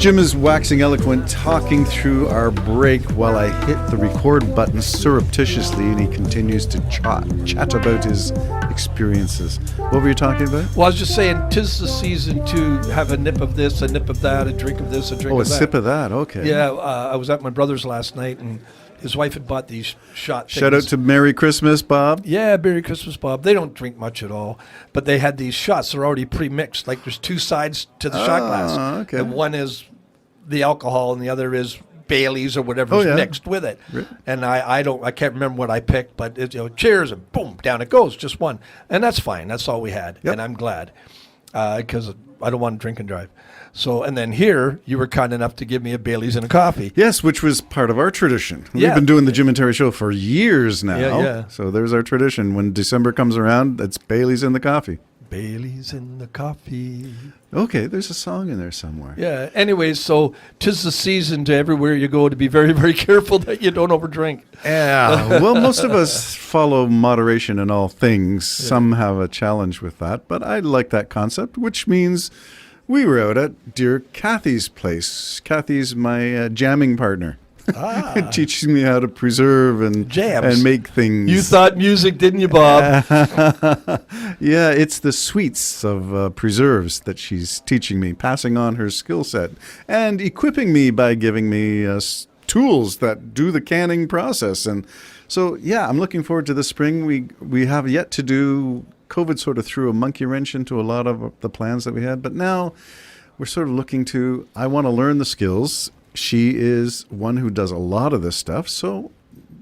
Jim is waxing eloquent, talking through our break while I hit the record button surreptitiously, and he continues to chat about his experiences. What were you talking about? Well, I was just saying, 'tis the season to have a nip of this, a nip of that, a drink of this, a drink of that. Oh, a sip of that, okay. Yeah, I was at my brother's last night, and his wife had bought these shot things. Shout out to Merry Christmas, Bob. Yeah, Merry Christmas, Bob. They don't drink much at all, but they had these shots. They're already pre-mixed. Like there's two sides to the shot glass. Okay. And one is the alcohol, and the other is Bailey's or whatever's mixed with it. Really? And I can't remember what I picked, but it, cheers, and boom, down it goes, just one. And that's fine. That's all we had, and I'm glad because I don't want to drink and drive. So, and then here, you were kind enough to give me a Bailey's and a coffee. Yes, which was part of our tradition. Yeah. We've been doing the Jim and Terry show for years now. Yeah. So there's our tradition. When December comes around, it's Bailey's and the coffee. Bailey's in the coffee. Okay, there's a song in there somewhere. Yeah. Anyways, so 'tis the season to everywhere you go to be very, very careful that you don't overdrink. Yeah. Well, most of us follow moderation in all things. Yeah. Some have a challenge with that, but I like that concept, which means we were out at dear Kathy's place. Kathy's my jamming partner. Teaching me how to preserve and make things. You thought music, didn't you, Bob? Yeah, it's the sweets of preserves that she's teaching me, passing on her skill set, and equipping me by giving me tools that do the canning process. And so, yeah, I'm looking forward to the spring. We have yet to do. COVID sort of threw a monkey wrench into a lot of the plans that we had, but now we're sort of looking to, I want to learn the skills. She is one who does a lot of this stuff, so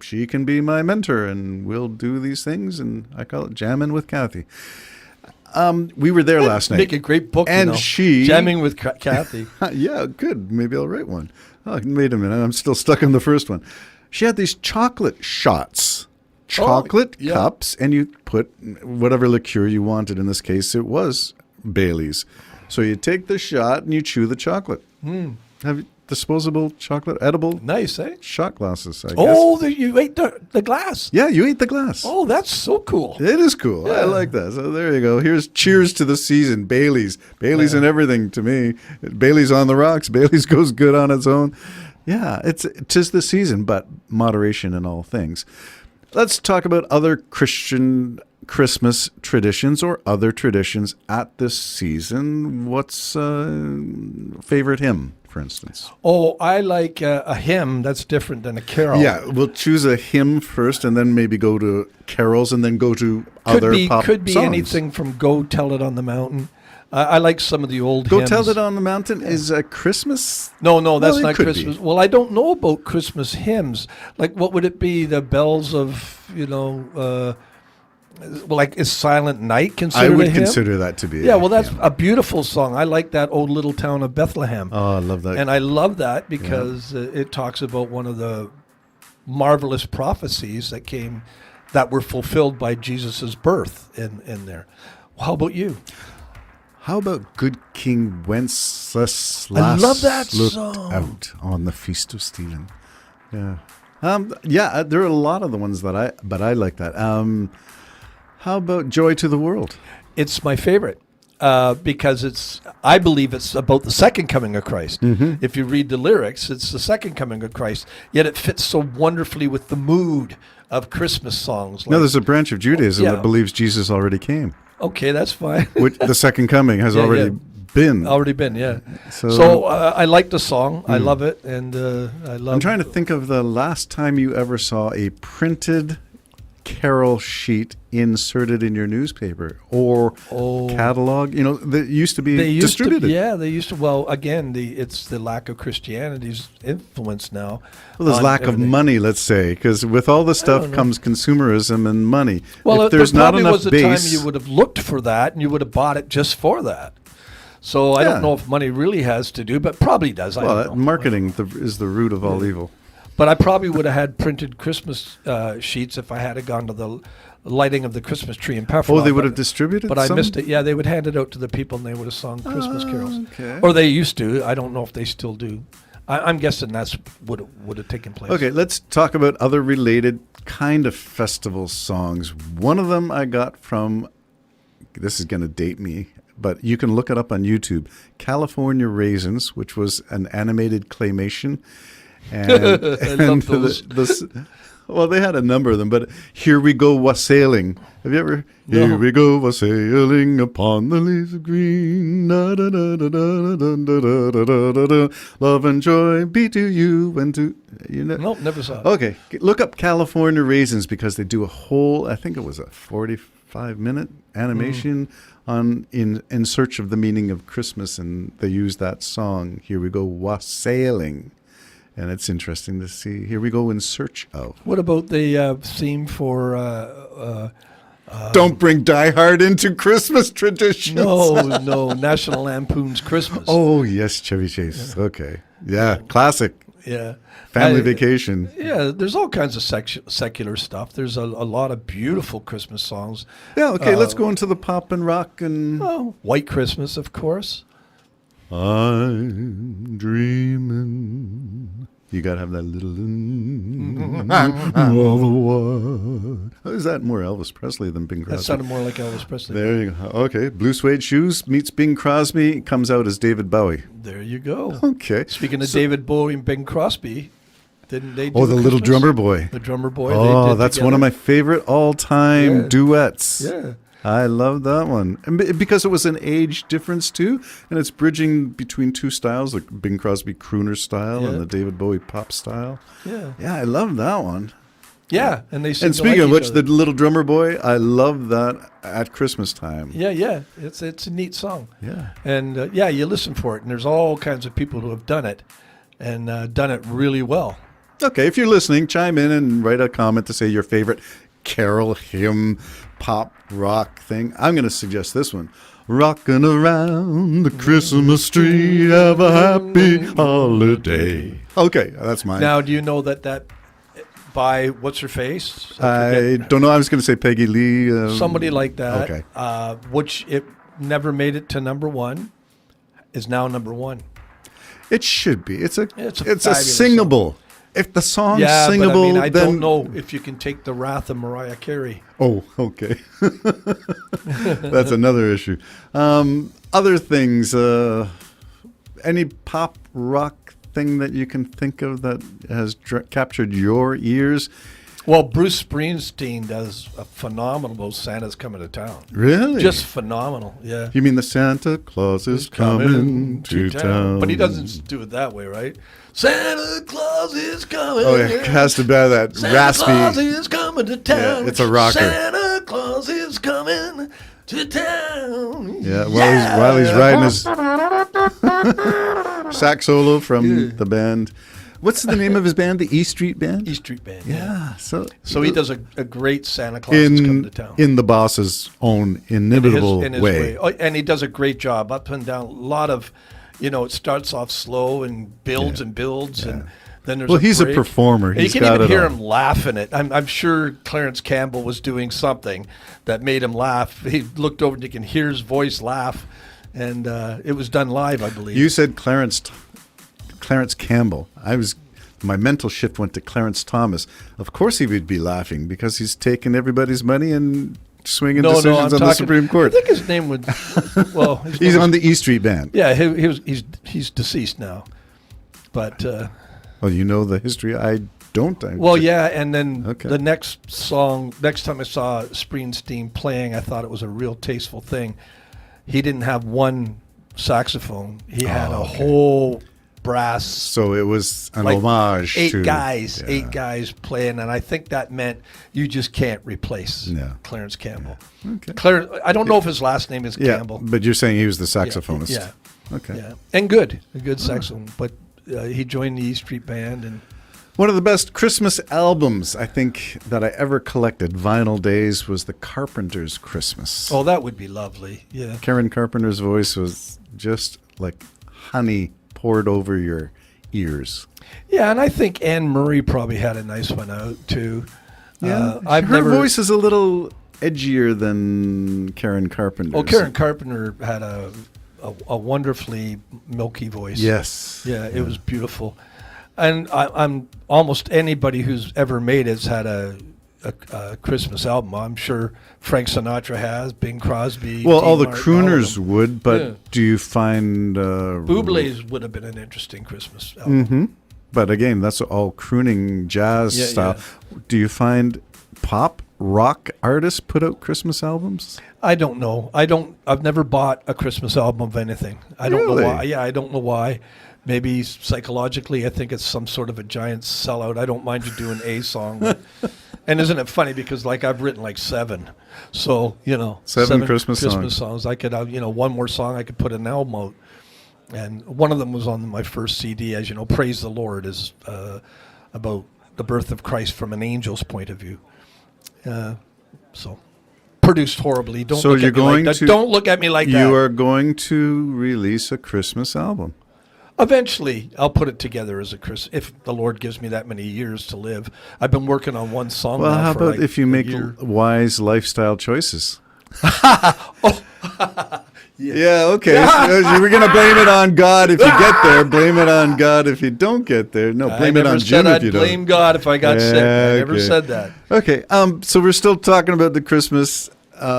she can be my mentor, and we'll do these things, and I call it Jamming with Kathy. We were there last night. Make a great book, and she Jamming with Kathy. Yeah, good. Maybe I'll write one. Oh, wait a minute, I'm still stuck on the first one. She had these chocolate shots. Chocolate cups, and you put whatever liqueur you wanted. In this case, it was Bailey's. So you take the shot and you chew the chocolate. Have you disposable chocolate, edible? Nice, eh? Shot glasses, I guess. Oh, you ate the glass. Yeah, you ate the glass. Oh, that's so cool. It is cool. Yeah. I like that. So there you go. Here's cheers to the season. Bailey's and everything to me. Bailey's on the rocks. Bailey's goes good on its own. Yeah, tis the season, but moderation in all things. Let's talk about other Christian Christmas traditions or other traditions at this season. What's favorite hymn, for instance? Oh, I like a hymn that's different than a carol. Yeah, we'll choose a hymn first and then maybe go to carols and then go to other pop songs. Could be anything from Go Tell It on the Mountain. I like some of the old hymns. Go Tell It on the Mountain is a Christmas? No, that's not Christmas. Well, I don't know about Christmas hymns. Like, what would it be? The bells of, like, is Silent Night considered a hymn? I would consider that to be Yeah, well, that's a beautiful song. I like that old little town of Bethlehem. Oh, I love that. And I love that because it talks about one of the marvelous prophecies that were fulfilled by Jesus' birth in there. Well, how about you? How about Good King Wenceslas? I love that looked song. Out on the Feast of Stephen. Yeah. There are a lot of the ones that I like that. How about Joy to the World? It's my favorite because I believe it's about the second coming of Christ. Mm-hmm. If you read the lyrics, it's the second coming of Christ. Yet it fits so wonderfully with the mood of Christmas songs. No, there's a branch of Judaism that believes Jesus already came. Okay, that's fine. Which the second coming has already been. Already been, yeah. So I like the song. I love it, and I love. I'm trying to think of the last time you ever saw a printed carol sheet inserted in your newspaper or catalog. That used to be distributed. They used to. Well, again, it's the lack of Christianity's influence now. Well, there's lack of money, let's say, because with all the stuff comes consumerism and money. Well, if there's not enough was a time you would have looked for that, and you would have bought it just for that. So I don't know if money really has to do, but probably does. Marketing is the root of all evil. But I probably would have had printed Christmas sheets if I had gone to the lighting of the Christmas tree in Pefferlaw. Oh, they would have distributed But some? I missed it. Yeah, they would hand it out to the people, and they would have sung Christmas carols. Okay. Or they used to. I don't know if they still do. I'm guessing that's what would have taken place. Okay, let's talk about other related kind of festival songs. One of them I got from, this is going to date me, but you can look it up on YouTube. California Raisins, which was an animated claymation. And, I love those. Well, they had a number of them, but Here We Go Wassailing. Have you ever? No. Here we go wassailing upon the leaves of green. Da, da, da, da, da, da, da, da, da, da, da. Love and joy be to you and to you know. Nope, never saw it. Okay, look up California Raisins because they do a whole. I think it was a 45-minute animation on in search of the meaning of Christmas, and they use that song. Here we go wassailing. And it's interesting to see. Here we go in search of. What about the theme for? Don't bring Die Hard into Christmas traditions. No, National Lampoon's Christmas. Oh yes, Chevy Chase. Okay, yeah, classic. yeah. Family I- Vacation. Yeah, there's all kinds of secular stuff. There's a lot of beautiful Christmas songs. Yeah. Okay, let's go into the pop and rock and. Oh, White Christmas, of course. I'm dreaming. You gotta have that little. Is that more Elvis Presley than Bing Crosby? That sounded more like Elvis Presley. There you go. Okay, Blue Suede Shoes meets Bing Crosby, comes out as David Bowie. There you go. Okay. Speaking of David Bowie and Bing Crosby, didn't they do Oh, the little Christmas? drummer boy. The drummer boy. they Oh, did that's together. one of my favorite all-time Yeah. duets. Yeah. I love that one. And because it was an age difference too, and it's bridging between two styles, like Bing Crosby crooner style Yeah. and the David Bowie pop style. Yeah. Yeah, I love that one. Yeah. And they seem And to speaking like of each which, other. the little drummer boy, I love that at Christmas time. Yeah. It's a neat song. Yeah. And you listen for it, and there's all kinds of people who have done it, and done it really well. Okay, if you're listening, chime in and write a comment to say your favorite carol, hymn, pop, rock thing. I'm going to suggest this one. Rockin' around the Christmas tree, have a happy holiday. Okay, that's mine. Now, do you know that by what's her face? I don't know. I was going to say Peggy Lee. Somebody like that. Okay. Which it never made it to number one, is now number one. It should be. It's a fabulous singable. If the song's Yeah, singable, but I mean, I then don't know if you can take the wrath of Mariah Carey. Oh, okay. That's another issue. Other things. Any pop rock thing that you can think of that has captured your ears? Well, Bruce Springsteen does a phenomenal Santa's Coming to Town. Really? Just phenomenal, yeah. You mean the Santa Claus is coming to town? But he doesn't do it that way, right? Santa Claus is coming. Oh, yeah. It has to be that Santa raspy. Claus is coming to town. Yeah, it's a rocker. Santa Claus is coming to town. Yeah, while he's riding his sax solo from the band. What's the name of his band? The E Street Band? E Street Band. Yeah. So he does a great Santa Claus is coming to town. in the boss's own inimitable in his way. Oh, and he does a great job up and down. A lot of, it starts off slow and builds and builds, and then there's. Well, he's a break. performer. And He's you can got even it hear all. him laugh in it. I'm sure Clarence Campbell was doing something that made him laugh. He looked over and you can hear his voice laugh, and it was done live, I believe. You said Clarence Campbell. My mental shift went to Clarence Thomas. Of course, he would be laughing because he's taking everybody's money and swinging decisions on the Supreme Court. I think his name would. Well, He's on the E Street Band. Yeah, he's deceased now, but. Well, you know the history. I don't. And then Okay. the next time I saw Springsteen playing, I thought it was a real tasteful thing. He didn't have one saxophone; he had a whole brass. So it was an like homage eight to guys playing, and I think that meant you just can't replace Clarence Campbell. Okay. I don't know if his last name is Yeah, Campbell. but you're saying he was the saxophonist. Yeah. Okay. Yeah, and a good saxophone. But he joined the E Street Band, and One of the best Christmas albums I think that I ever collected, vinyl days, was the Carpenters' Christmas. oh, that would be lovely. Yeah. Karen Carpenter's voice was just like honey poured over your ears. Yeah, and I think Anne Murray probably had a nice one out too. Her voice is a little edgier than Karen Carpenter's. Oh, Karen Carpenter had a wonderfully milky voice. Yes. Yeah, it was beautiful. And I'm almost anybody who's ever made it's had a a Christmas album. I'm sure Frank Sinatra has, Bing Crosby. Well, Dean all the Martin, all of crooners them. would, but Yeah. do you find Bublé's would have been an interesting Christmas album. But again, that's all crooning jazz Yeah, style. Do you find pop rock artists put out Christmas albums? I don't know. I've never bought a Christmas album of anything. I don't Really? know why. Yeah, I don't know why. Maybe psychologically, I think it's some sort of a giant sellout. I don't mind you doing a song. And isn't it funny, because like I've written like 7. So, Seven Christmas songs. I could, one more song I could put an album out. And one of them was on my first CD. As you know, Praise the Lord is about the birth of Christ from an angel's point of view. So produced horribly. Don't So look you're at me like going that. to- Don't look at me like that. You are going to release a Christmas album. Eventually, I'll put it together as a Chris. If the Lord gives me that many years to live, I've been working on one song. Well, now how for about like if you a make year. wise lifestyle choices? Yeah, okay. So we're going to blame it on God if you get there. Blame it on God if you don't get there. No, blame I it never on said Jim I'd if you blame don't. God if I got sick. I never okay. said that. Okay, so we're still talking about the Christmas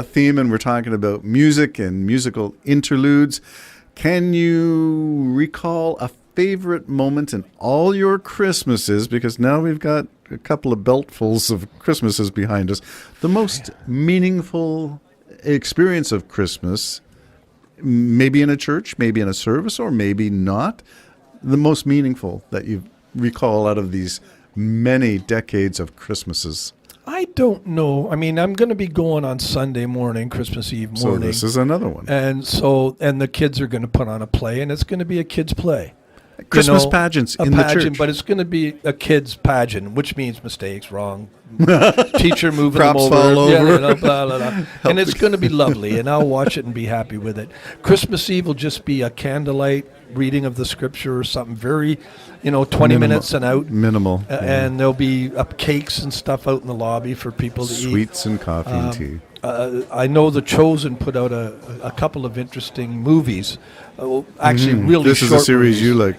theme, and we're talking about music and musical interludes. Can you recall a favorite moment in all your Christmases? Because now we've got a couple of beltfuls of Christmases behind us. The most meaningful experience of Christmas, maybe in a church, maybe in a service, or maybe not. The most meaningful that you recall out of these many decades of Christmases. I don't know. I mean, I'm going to be going on Sunday morning, Christmas Eve So morning. this is another one. And the kids are going to put on a play, and it's going to be a kids' play. Christmas pageants a in the pageant, church. but it's going to be a kids' pageant, which means mistakes, wrong, teacher moving Props them over, fall yeah, over. blah, blah, blah. And it's going to be lovely, and I'll watch it and be happy with it. Christmas Eve will just be a candlelight reading of the scripture or something very, 20 minutes and out. Minimal. And there'll be cakes and stuff out in the lobby for people to eat. Sweets and coffee and tea. I know The Chosen put out a couple of interesting movies. Actually, really This is short a series movies. you like.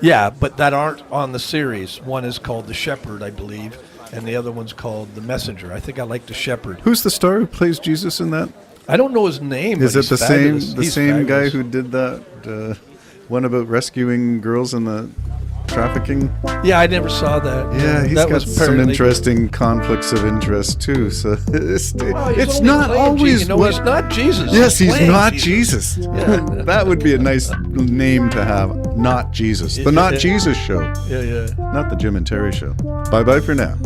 Yeah, but that aren't on the series. One is called The Shepherd, I believe, and the other one's called The Messenger. I think I like The Shepherd. Who's the star who plays Jesus in that? I don't know his name. Is but it the he's same fabulous. the He's same guy fabulous. who did that one about rescuing girls in the trafficking? Yeah, I never saw that. Yeah, he's that got was some apparently- interesting conflicts of interest too. So it's Well, he's it's only not playing always Jesus. what. He's not Jesus. Yes, he's playing not Jesus. That would be a nice name to have. Not Jesus. The Not Jesus Show, Yeah, yeah. not the Jim and Terry Show. Bye bye for now.